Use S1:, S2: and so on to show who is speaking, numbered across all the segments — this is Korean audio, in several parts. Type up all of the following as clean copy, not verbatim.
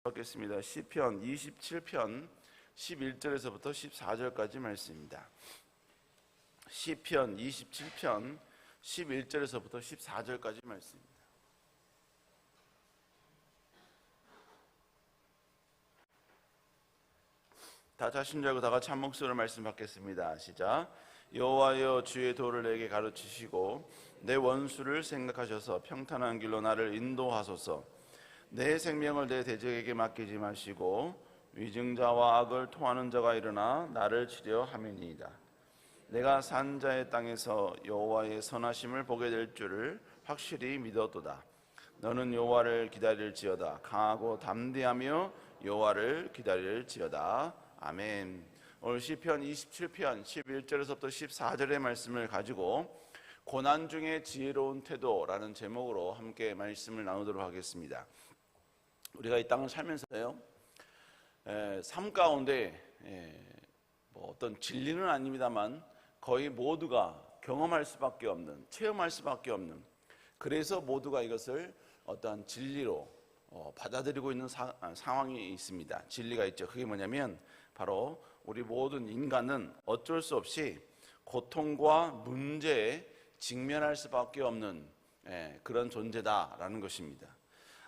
S1: 읽겠습니다. 시편 27편 11절에서부터 14절까지 말씀입니다. 시편 27편 11절에서부터 14절까지 말씀입니다. 다 자신 자고 다 같이 한 목소리로 말씀 받겠습니다. 시작. 여호와여, 주의 도를 내게 가르치시고 내 원수를 생각하셔서 평탄한 길로 나를 인도하소서. 내 생명을 내 대적에게 맡기지 마시고 위증자와 악을 토하는 자가 일어나 나를 치려 함이니이다. 내가 산 자의 땅에서 여호와의 선하심을 보게 될 줄을 확실히 믿었도다. 너는 여호와를 기다릴지어다. 강하고 담대하며 여호와를 기다릴지어다. 아멘. 오늘 시편 27편 11절에서부터 14절의 말씀을 가지고 고난 중에 지혜로운 태도라는 제목으로 함께 말씀을 나누도록 하겠습니다. 우리가 이 땅을 살면서요, 삶 가운데 어떤 진리는 아닙니다만 거의 모두가 경험할 수밖에 없는, 체험할 수밖에 없는, 그래서 모두가 이것을 어떠한 진리로 받아들이고 있는 상황이 있습니다. 진리가 있죠. 그게 뭐냐면 바로 우리 모든 인간은 어쩔 수 없이 고통과 문제에 직면할 수밖에 없는 그런 존재다라는 것입니다.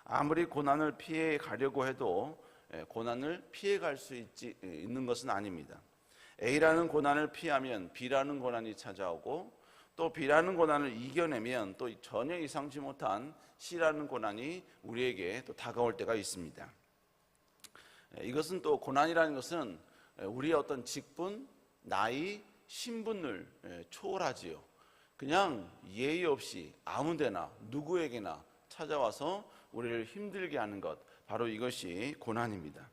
S1: 아무리 고난을 피해 가려고 해도 고난을 피해 갈 수 있는 것은 아닙니다. A라는 고난을 피하면 B라는 고난이 찾아오고, 또 B라는 고난을 이겨내면 또 전혀 예상치 못한 C라는 고난이 우리에게 또 다가올 때가 있습니다. 이것은 또 고난이라는 것은 우리의 어떤 직분, 나이, 신분을 초월하지요. 그냥 예의 없이 아무데나 누구에게나 찾아와서 우리를 힘들게 하는 것, 바로 이것이 고난입니다.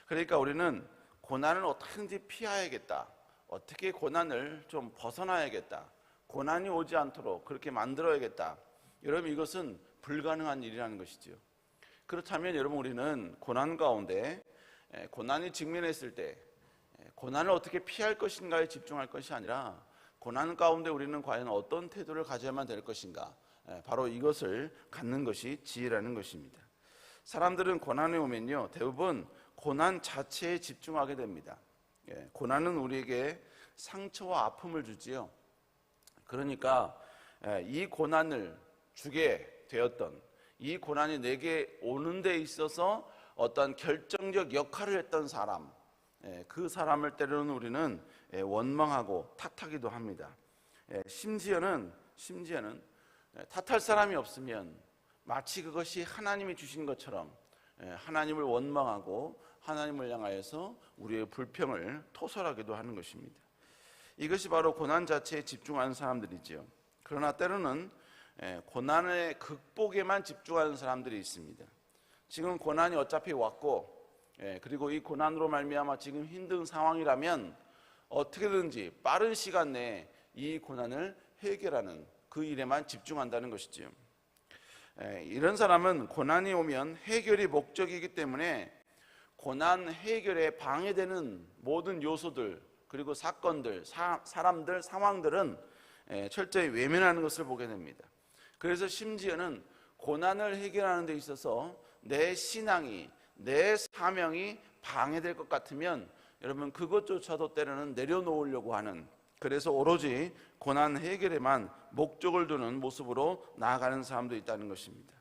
S1: 그러니까 우리는 고난을 어떻게든지 피해야겠다, 어떻게 고난을 좀 벗어나야겠다, 고난이 오지 않도록 그렇게 만들어야겠다. 여러분, 이것은 불가능한 일이라는 것이죠. 그렇다면 여러분, 우리는 고난 가운데 고난이 직면했을 때 고난을 어떻게 피할 것인가에 집중할 것이 아니라 고난 가운데 우리는 과연 어떤 태도를 가져야만 될 것인가, 바로 이것을 갖는 것이 지혜라는 것입니다. 사람들은 고난에 오면요, 대부분 고난 자체에 집중하게 됩니다. 고난은 우리에게 상처와 아픔을 주지요. 그러니까 이 고난을 주게 되었던, 이 고난이 내게 오는 데 있어서 어떤 결정적 역할을 했던 사람, 그 사람을 때로는 우리는 원망하고 탓하기도 합니다. 심지어는 탓할 사람이 없으면 마치 그것이 하나님이 주신 것처럼 하나님을 원망하고 하나님을 향하여서 우리의 불평을 토설하기도 하는 것입니다. 이것이 바로 고난 자체에 집중하는 사람들이지요. 그러나 때로는 고난의 극복에만 집중하는 사람들이 있습니다. 지금 고난이 어차피 왔고, 그리고 이 고난으로 말미암아 지금 힘든 상황이라면 어떻게든지 빠른 시간 내에 이 고난을 해결하는 그 일에만 집중한다는 것이지요. 이런 사람은 고난이 오면 해결이 목적이기 때문에 고난 해결에 방해되는 모든 요소들, 그리고 사건들, 사람들, 상황들은 철저히 외면하는 것을 보게 됩니다. 그래서 심지어는 고난을 해결하는 데 있어서 내 신앙이, 내 사명이 방해될 것 같으면 여러분, 그것조차도 때로는 내려놓으려고 하는, 그래서 오로지 고난 해결에만 목적을 두는 모습으로 나아가는 사람도 있다는 것입니다.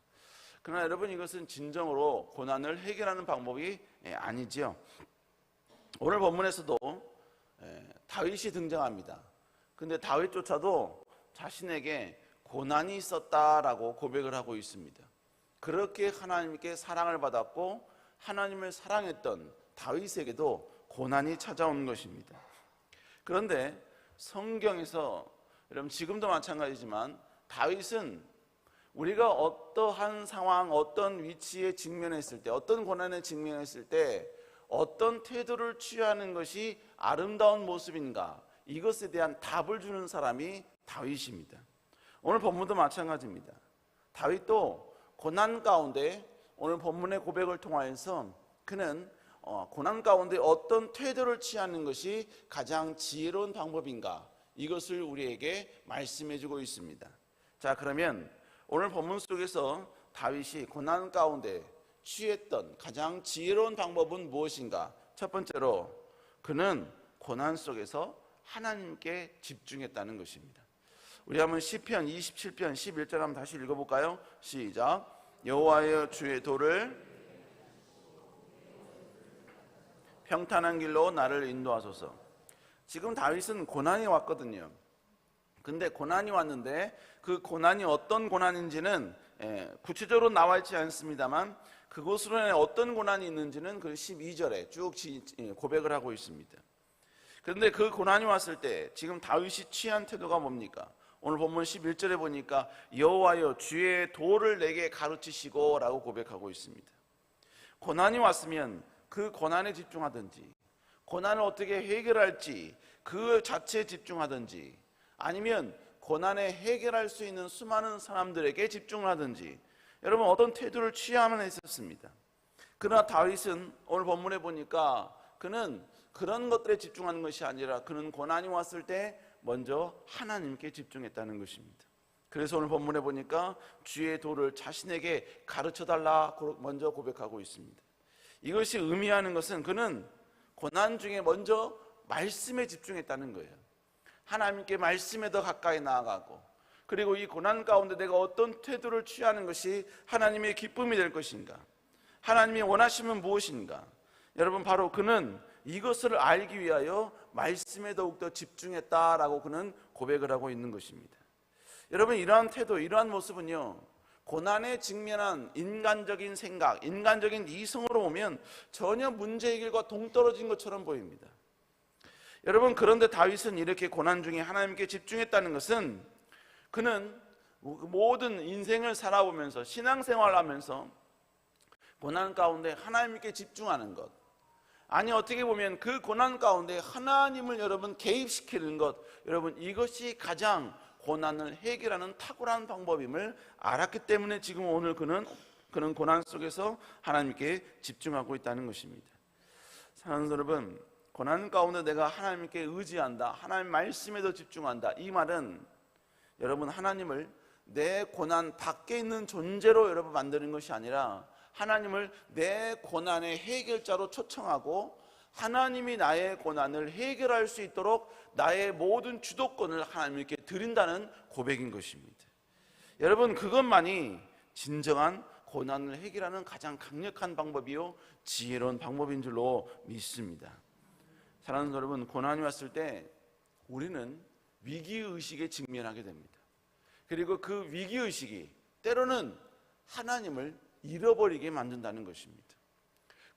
S1: 그러나 여러분, 이것은 진정으로 고난을 해결하는 방법이 아니지요. 오늘 본문에서도 다윗이 등장합니다. 근데 다윗조차도 자신에게 고난이 있었다라고 고백을 하고 있습니다. 그렇게 하나님께 사랑을 받았고 하나님을 사랑했던 다윗에게도 고난이 찾아온 것입니다. 그런데 성경에서 여러분, 지금도 마찬가지지만 다윗은 우리가 어떠한 상황, 어떤 위치에 직면했을 때, 어떤 고난에 직면했을 때 어떤 태도를 취하는 것이 아름다운 모습인가, 이것에 대한 답을 주는 사람이 다윗입니다. 오늘 본문도 마찬가지입니다. 다윗도 고난 가운데 오늘 본문의 고백을 통하여서 그는 고난 가운데 어떤 태도를 취하는 것이 가장 지혜로운 방법인가, 이것을 우리에게 말씀해 주고 있습니다. 자, 그러면 오늘 본문 속에서 다윗이 고난 가운데 취했던 가장 지혜로운 방법은 무엇인가? 첫 번째로 그는 고난 속에서 하나님께 집중했다는 것입니다. 우리 한번 시편 27편 11절 한번 다시 읽어볼까요? 시작. 여호와여 주의 도를 평탄한 길로 나를 인도하소서. 지금 다윗은 고난이 왔거든요. 근데 고난이 왔는데 그 고난이 어떤 고난인지는 구체적으로 나와 있지 않습니다만 그곳으로 인해 어떤 고난이 있는지는 그 12절에 쭉 고백을 하고 있습니다. 그런데 그 고난이 왔을 때 지금 다윗이 취한 태도가 뭡니까? 오늘 본문 11절에 보니까 여호와여 주의 도를 내게 가르치시고 라고 고백하고 있습니다. 고난이 왔으면 그 고난에 집중하든지 고난을 어떻게 해결할지 그 자체에 집중하든지 아니면 고난에 해결할 수 있는 수많은 사람들에게 집중을 하든지 여러분 어떤 태도를 취하면 했었습니다. 그러나 다윗은 오늘 본문에 보니까 그는 그런 것들에 집중하는 것이 아니라 그는 고난이 왔을 때 먼저 하나님께 집중했다는 것입니다. 그래서 오늘 본문에 보니까 주의 도를 자신에게 가르쳐달라 먼저 고백하고 있습니다. 이것이 의미하는 것은 그는 고난 중에 먼저 말씀에 집중했다는 거예요. 하나님께 말씀에 더 가까이 나아가고 그리고 이 고난 가운데 내가 어떤 태도를 취하는 것이 하나님의 기쁨이 될 것인가, 하나님이 원하시면 무엇인가. 여러분 바로 그는 이것을 알기 위하여 말씀에 더욱더 집중했다라고 그는 고백을 하고 있는 것입니다. 여러분 이러한 태도, 이러한 모습은요 고난에 직면한 인간적인 생각, 인간적인 이성으로 보면 전혀 문제 해결과 동떨어진 것처럼 보입니다. 여러분 그런데 다윗은 이렇게 고난 중에 하나님께 집중했다는 것은 그는 모든 인생을 살아보면서 신앙생활을 하면서 고난 가운데 하나님께 집중하는 것, 아니 어떻게 보면 그 고난 가운데 하나님을 여러분 개입시키는 것, 여러분 이것이 가장 고난을 해결하는 탁월한 방법임을 알았기 때문에 지금 오늘 그는 고난 속에서 하나님께 집중하고 있다는 것입니다. 사랑하는 여러분, 고난 가운데 내가 하나님께 의지한다, 하나님 말씀에 더 집중한다, 이 말은 여러분 하나님을 내 고난 밖에 있는 존재로 여러분 만드는 것이 아니라 하나님을 내 고난의 해결자로 초청하고 하나님이 나의 고난을 해결할 수 있도록 나의 모든 주도권을 하나님께 드린다는 고백인 것입니다. 여러분 그것만이 진정한 고난을 해결하는 가장 강력한 방법이요 지혜로운 방법인 줄로 믿습니다. 사랑하는 여러분, 고난이 왔을 때 우리는 위기의식에 직면하게 됩니다. 그리고 그 위기의식이 때로는 하나님을 잃어버리게 만든다는 것입니다.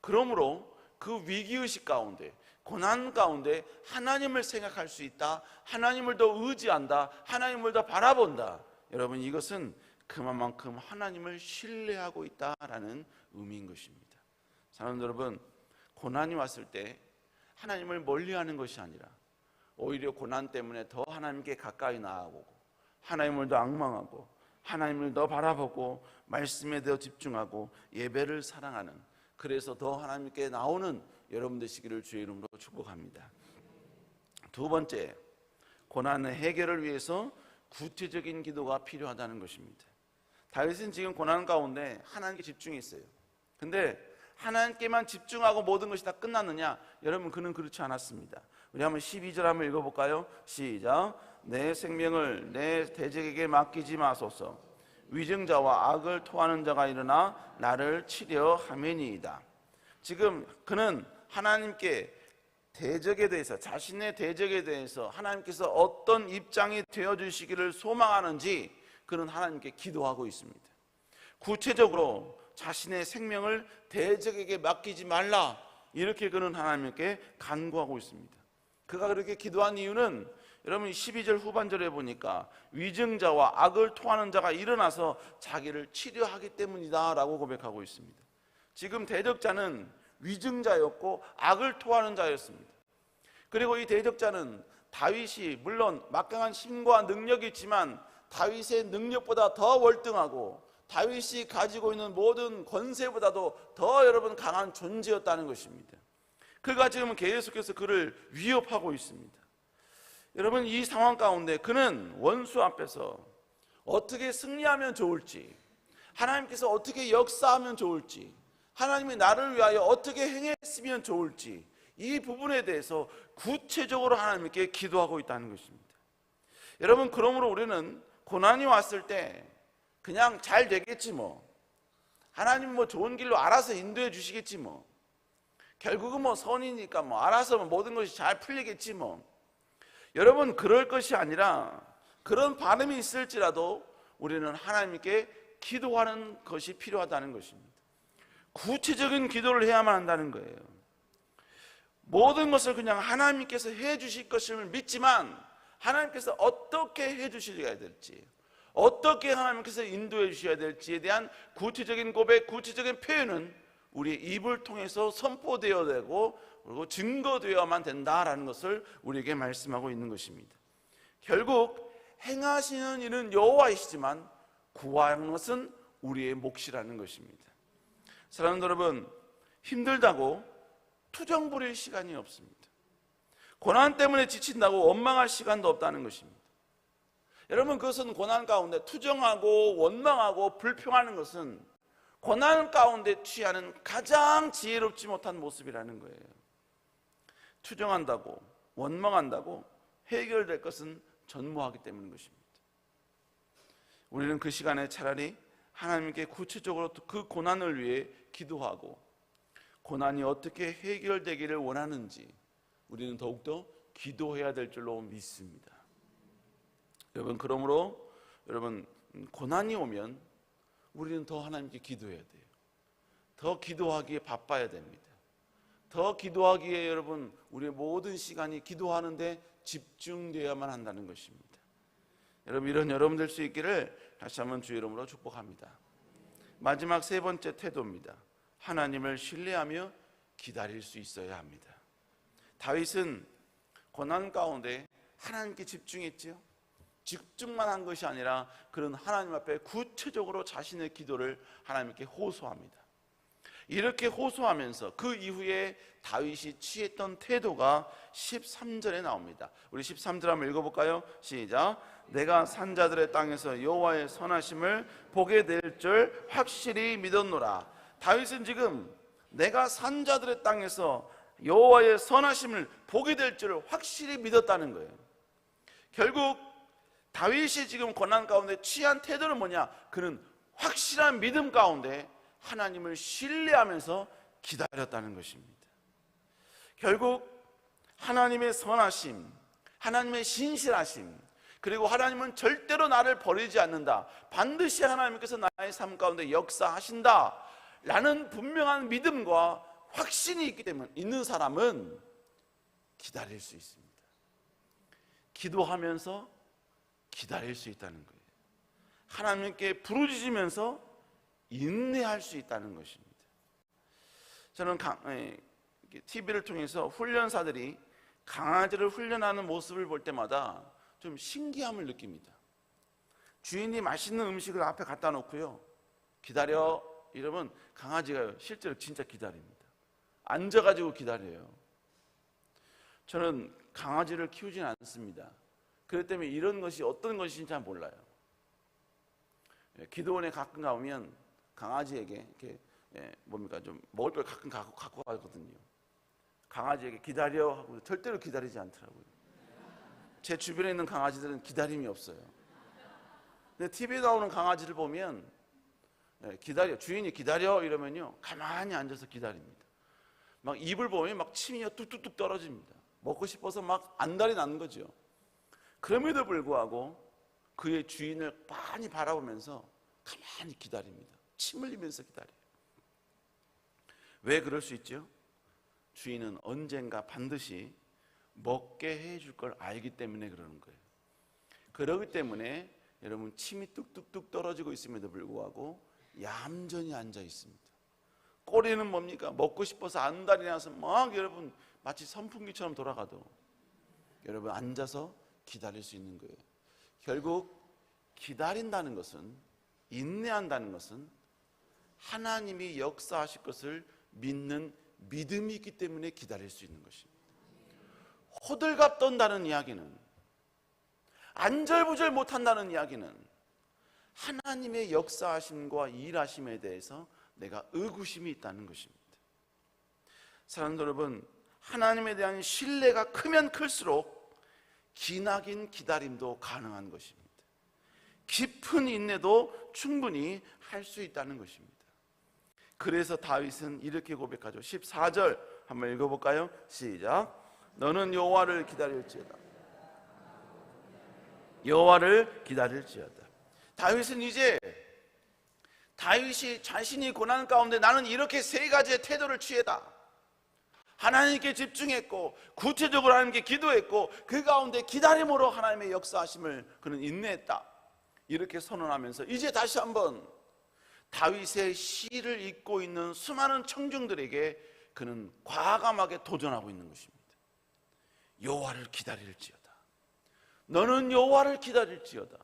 S1: 그러므로 그 위기의식 가운데, 고난 가운데 하나님을 생각할 수 있다, 하나님을 더 의지한다, 하나님을 더 바라본다, 여러분 이것은 그만큼 하나님을 신뢰하고 있다라는 의미인 것입니다. 사랑하는 여러분, 고난이 왔을 때 하나님을 멀리하는 것이 아니라 오히려 고난 때문에 더 하나님께 가까이 나아가고 하나님을 더 앙망하고 하나님을 더 바라보고 말씀에 더 집중하고 예배를 사랑하는, 그래서 더 하나님께 나오는 여러분 되시기를 주의 이름으로 축복합니다. 두 번째, 고난의 해결을 위해서 구체적인 기도가 필요하다는 것입니다. 다윗은 지금 고난 가운데 하나님께 집중했어요. 근데 하나님께만 집중하고 모든 것이 다 끝났느냐? 여러분 그는 그렇지 않았습니다. 우리 한번 12절 한번 읽어볼까요? 시작. 내 생명을 내 대적에게 맡기지 마소서. 위증자와 악을 토하는 자가 일어나 나를 치려 하매니이다. 지금 그는 하나님께 대적에 대해서, 자신의 대적에 대해서 하나님께서 어떤 입장이 되어주시기를 소망하는지 그는 하나님께 기도하고 있습니다. 구체적으로 자신의 생명을 대적에게 맡기지 말라, 이렇게 그는 하나님께 간구하고 있습니다. 그가 그렇게 기도한 이유는 여러분 12절 후반절에 보니까 위증자와 악을 토하는 자가 일어나서 자기를 치려하기 때문이다 라고 고백하고 있습니다. 지금 대적자는 위증자였고 악을 토하는 자였습니다. 그리고 이 대적자는 다윗이 물론 막강한 힘과 능력이 있지만 다윗의 능력보다 더 월등하고 다윗이 가지고 있는 모든 권세보다도 더 여러분 강한 존재였다는 것입니다. 그가 지금 계속해서 그를 위협하고 있습니다. 여러분 이 상황 가운데 그는 원수 앞에서 어떻게 승리하면 좋을지, 하나님께서 어떻게 역사하면 좋을지, 하나님이 나를 위하여 어떻게 행했으면 좋을지, 이 부분에 대해서 구체적으로 하나님께 기도하고 있다는 것입니다. 여러분, 그러므로 우리는 고난이 왔을 때 그냥 잘 되겠지 뭐, 하나님 뭐 좋은 길로 알아서 인도해 주시겠지 뭐, 결국은 뭐 선이니까 뭐 알아서 모든 것이 잘 풀리겠지 뭐. 여러분, 그럴 것이 아니라, 그런 반응이 있을지라도 우리는 하나님께 기도하는 것이 필요하다는 것입니다. 구체적인 기도를 해야만 한다는 거예요. 모든 것을 그냥 하나님께서 해 주실 것을 믿지만, 하나님께서 어떻게 해 주셔야 될지, 어떻게 하나님께서 인도해 주셔야 될지에 대한 구체적인 고백, 구체적인 표현은 우리의 입을 통해서 선포되어야 되고, 그리고 증거되어야만 된다라는 것을 우리에게 말씀하고 있는 것입니다. 결국 행하시는 일은 여호와이시지만 구하는 것은 우리의 몫이라는 것입니다. 사랑하는 여러분, 힘들다고 투정 부릴 시간이 없습니다. 고난 때문에 지친다고 원망할 시간도 없다는 것입니다. 여러분, 그것은 고난 가운데 투정하고 원망하고 불평하는 것은 고난 가운데 취하는 가장 지혜롭지 못한 모습이라는 거예요. 투정한다고 원망한다고 해결될 것은 전무하기 때문인 것입니다. 우리는 그 시간에 차라리 하나님께 구체적으로 그 고난을 위해 기도하고, 고난이 어떻게 해결되기를 원하는지 우리는 더욱더 기도해야 될 줄로 믿습니다. 여러분, 그러므로 여러분, 고난이 오면 우리는 더 하나님께 기도해야 돼요. 더 기도하기에 바빠야 됩니다. 더 기도하기에 여러분, 우리의 모든 시간이 기도하는데 집중되어야만 한다는 것입니다. 여러분, 이런 여러분 될 수 있기를 다시 한번 주의 이름으로 축복합니다. 마지막 세 번째 태도입니다. 하나님을 신뢰하며 기다릴 수 있어야 합니다. 다윗은 고난 가운데 하나님께 집중했지요. 집중만 한 것이 아니라 그는 하나님 앞에 구체적으로 자신의 기도를 하나님께 호소합니다. 이렇게 호소하면서 그 이후에 다윗이 취했던 태도가 13절에 나옵니다. 우리 13절 한번 읽어볼까요? 시작. 내가 산자들의 땅에서 여호와의 선하심을 보게 될 줄 확실히 믿었노라. 다윗은 지금 내가 산자들의 땅에서 여호와의 선하심을 보게 될 줄 확실히 믿었다는 거예요. 결국 다윗이 지금 고난 가운데 취한 태도는 뭐냐? 그는 확실한 믿음 가운데 하나님을 신뢰하면서 기다렸다는 것입니다. 결국 하나님의 선하심, 하나님의 신실하심, 그리고 하나님은 절대로 나를 버리지 않는다, 반드시 하나님께서 나의 삶 가운데 역사하신다 라는 분명한 믿음과 확신이 있기 때문에 있는 사람은 기다릴 수 있습니다. 기도하면서 기다릴 수 있다는 거예요. 하나님께 부르짖으면서 인내할 수 있다는 것입니다. 저는 TV를 통해서 훈련사들이 강아지를 훈련하는 모습을 볼 때마다 좀 신기함을 느낍니다. 주인이 맛있는 음식을 앞에 갖다 놓고요, 기다려 이러면 강아지가 실제로 진짜 기다립니다. 앉아가지고 기다려요. 저는 강아지를 키우진 않습니다. 그렇기 때문에 이런 것이 어떤 것인지 잘 몰라요. 기도원에 가끔 가면 강아지에게 이렇게 좀 먹을 걸 가끔 갖고 가거든요. 강아지에게 기다려 하고 절대로 기다리지 않더라고요. 제 주변에 있는 강아지들은 기다림이 없어요. 근데 TV에 나오는 강아지를 보면 기다려, 주인이 기다려 이러면요 가만히 앉아서 기다립니다. 막 입을 보면 막 침이 뚝뚝뚝 떨어집니다. 먹고 싶어서 막 안달이 나는 거죠. 그럼에도 불구하고 그의 주인을 빤히 바라보면서 가만히 기다립니다. 침 흘리면서 기다려요. 왜 그럴 수 있죠? 주인은 언젠가 반드시 먹게 해줄 걸 알기 때문에 그러는 거예요. 그러기 때문에 여러분 침이 뚝뚝뚝 떨어지고 있음에도 불구하고 얌전히 앉아 있습니다. 꼬리는 뭡니까? 먹고 싶어서 안달이 나서 막 여러분 마치 선풍기처럼 돌아가도 여러분 앉아서 기다릴 수 있는 거예요. 결국 기다린다는 것은, 인내한다는 것은 하나님이 역사하실 것을 믿는 믿음이 있기 때문에 기다릴 수 있는 것입니다. 호들갑 떤다는 이야기는, 안절부절 못한다는 이야기는 하나님의 역사하심과 일하심에 대해서 내가 의구심이 있다는 것입니다. 사랑하는 여러분, 하나님에 대한 신뢰가 크면 클수록 기나긴 기다림도 가능한 것입니다. 깊은 인내도 충분히 할 수 있다는 것입니다. 그래서 다윗은 이렇게 고백하죠. 14절 한번 읽어볼까요? 시작. 너는 여호와를 기다릴지어다. 여호와를 기다릴지어다. 다윗은 이제 다윗이 자신이 고난 가운데 나는 이렇게 세 가지의 태도를 취했다. 하나님께 집중했고 구체적으로 하나님께 기도했고 그 가운데 기다림으로 하나님의 역사하심을 그는 인내했다. 이렇게 선언하면서 이제 다시 한번 다윗의 시를 읽고 있는 수많은 청중들에게 그는 과감하게 도전하고 있는 것입니다. 여호와를 기다릴지어다. 너는 여호와를 기다릴지어다.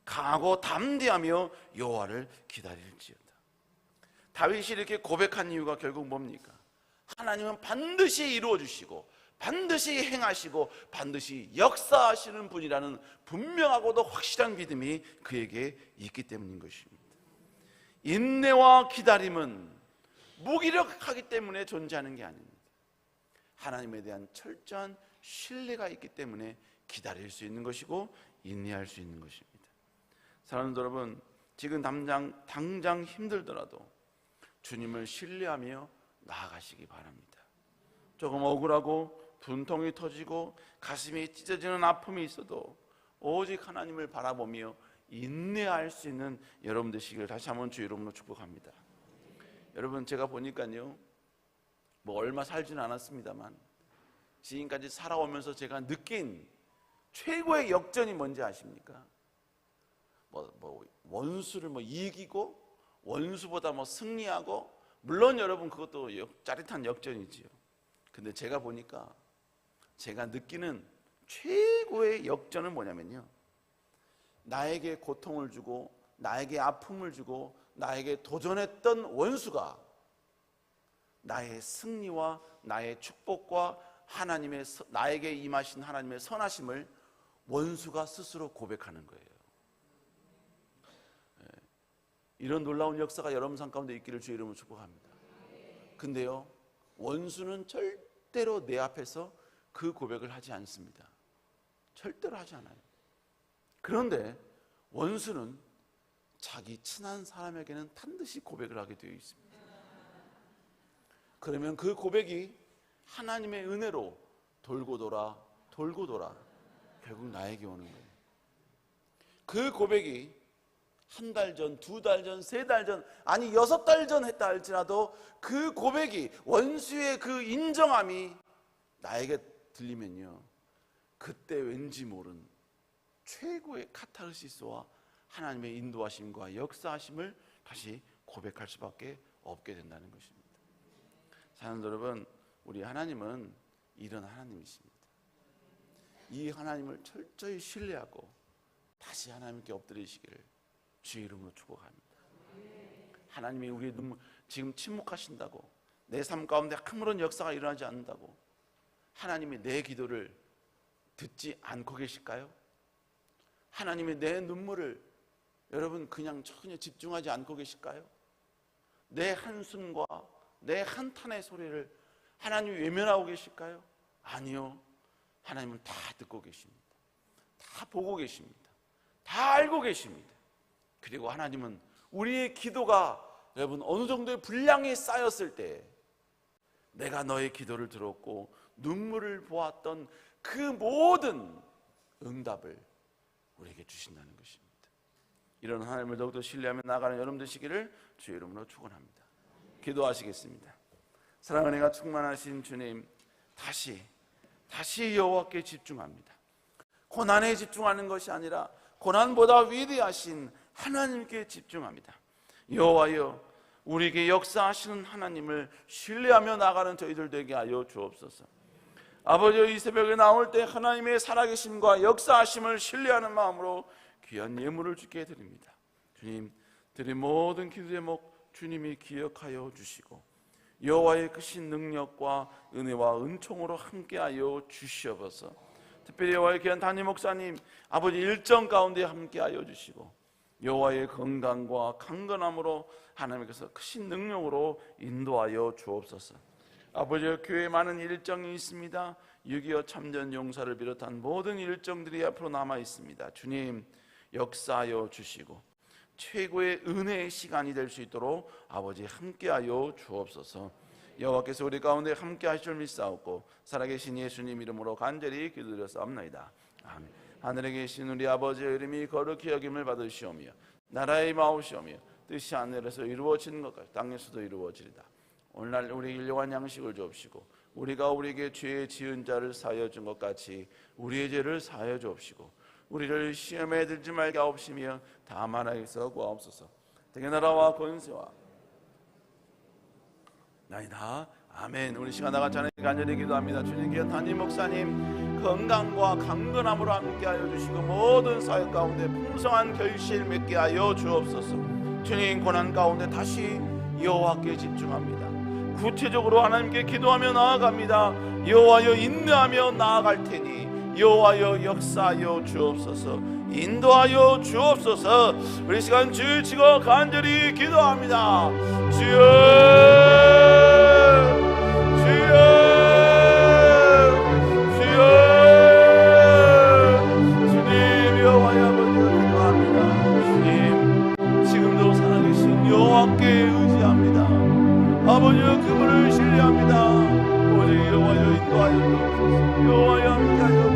S1: 강하고 담대하며 여호와를 기다릴지어다. 다윗이 이렇게 고백한 이유가 결국 뭡니까? 하나님은 반드시 이루어 주시고 반드시 행하시고 반드시 역사하시는 분이라는 분명하고도 확실한 믿음이 그에게 있기 때문인 것입니다. 인내와 기다림은 무기력하기 때문에 존재하는 게 아닙니다. 하나님에 대한 철저한 신뢰가 있기 때문에 기다릴 수 있는 것이고 인내할 수 있는 것입니다. 사랑하는 여러분, 지금 당장 힘들더라도 주님을 신뢰하며 나아가시기 바랍니다. 조금 억울하고 분통이 터지고 가슴이 찢어지는 아픔이 있어도 오직 하나님을 바라보며 인내할 수 있는 여러분 되시기를 다시 한번 주 이름으로 축복합니다. 여러분, 제가 보니까요, 뭐 얼마 살지는 않았습니다만 지금까지 살아오면서 제가 느낀 최고의 역전이 뭔지 아십니까? 원수를 이기고 원수보다 승리하고, 물론 여러분 그것도 짜릿한 역전이지요. 근데 제가 보니까 제가 느끼는 최고의 역전은 뭐냐면요, 나에게 고통을 주고 나에게 아픔을 주고 나에게 도전했던 원수가 나의 승리와 나의 축복과 하나님의 나에게 임하신 하나님의 선하심을 원수가 스스로 고백하는 거예요. 이런 놀라운 역사가 여러분 삶 가운데 있기를 주의 이름으로 축복합니다. 근데요, 원수는 절대로 내 앞에서 그 고백을 하지 않습니다. 절대로 하지 않아요. 그런데 원수는 자기 친한 사람에게는 반드시 고백을 하게 되어 있습니다. 그러면 그 고백이 하나님의 은혜로 돌고 돌아 결국 나에게 오는 거예요. 그 고백이 한 달 전, 두 달 전, 세 달 전, 아니 6달 전 했다 할지라도 그 고백이, 원수의 그 인정함이 나에게 들리면요, 그때 왠지 모른 최고의 카타르시스와 하나님의 인도하심과 역사하심을 다시 고백할 수밖에 없게 된다는 것입니다. 사랑하는 여러분, 우리 하나님은 이런 하나님이십니다. 이 하나님을 철저히 신뢰하고 다시 하나님께 엎드리시기를 주의 이름으로 축복합니다. 하나님이 우리의 눈물, 지금 침묵하신다고, 내 삶 가운데 아무런 역사가 일어나지 않는다고 하나님이 내 기도를 듣지 않고 계실까요? 하나님이 내 눈물을 여러분 그냥 전혀 집중하지 않고 계실까요? 내 한숨과 내 한탄의 소리를 하나님이 외면하고 계실까요? 아니요. 하나님은 다 듣고 계십니다. 다 보고 계십니다. 다 알고 계십니다. 그리고 하나님은 우리의 기도가 여러분 어느 정도의 분량이 쌓였을 때 내가 너의 기도를 들었고 눈물을 보았던 그 모든 응답을 우리에게 주신다는 것입니다. 이런 하나님을 더욱더 신뢰하며 나아가는 여러분 되시기를 주의 이름으로 축원합니다. 기도하시겠습니다. 사랑의 은혜가 충만하신 주님, 다시 여호와께 집중합니다. 고난에 집중하는 것이 아니라 고난보다 위대하신 하나님께 집중합니다. 여호와여, 우리에게 역사하시는 하나님을 신뢰하며 나가는 저희들 되게 하여 주옵소서. 아버지여, 이 새벽에 나올 때 하나님의 살아계심과 역사하심을 신뢰하는 마음으로 귀한 예물을 주께 드립니다. 주님, 드린 모든 기도 제목 주님이 기억하여 주시고 여호와의 크신 능력과 은혜와 은총으로 함께하여 주시옵소서. 특별히 여호와의 귀한 담임 목사님, 아버지 일정 가운데 함께하여 주시고 여호와의 건강과 강건함으로 하나님께서 크신 능력으로 인도하여 주옵소서. 아버지여, 교회에 많은 일정이 있습니다. 6.25 참전 용사를 비롯한 모든 일정들이 앞으로 남아 있습니다. 주님, 역사하여 주시고 최고의 은혜의 시간이 될 수 있도록 아버지 함께하여 주옵소서. 여호와께서 우리 가운데 함께하실 줄 믿사옵고 살아계신 예수님 이름으로 간절히 기도드렸사옵나이다. 아멘. 하늘에 계신 우리 아버지의 이름이 거룩히 여김을 받으시오며 나라의 마옵시오며 뜻이 하늘에서 이루어지는 것 같이 땅에서도 이루어지리다. 오늘날 우리에게 일용할 양식을 주옵시고 우리가 우리에게 죄 지은 자를 사하여 준 것 같이 우리의 죄를 사하여 주옵시고 우리를 시험에 들지 말게 하옵시며 다만 악에서 구하옵소서. 대개 나라와 권세와 나이다. 아멘. 우리 시간 다 같이 간절히 기도합니다. 주님께 담임 목사님 건강과 강건함으로 함께하여 주시고 모든 사역 가운데 풍성한 결실 맺게 하여 주옵소서. 주님, 고난 가운데 다시 여호와께 집중합니다. 구체적으로 하나님께 기도하며 나아갑니다. 여호와여, 인내하며 나아갈 테니 여호와여 역사하여 주옵소서. 인도하여 주옵소서. 우리 시간 주를 치고 간절히 기도합니다. 주여, 주여, 주여. 주님, 여호와의 아버지를 기도합니다. 주님, 지금도 살아계신 여호와께 의지합니다. 아버지여, 그분을 신뢰합니다. 오직 여호와여 인도하여 주옵소서. 여호와여 함께하여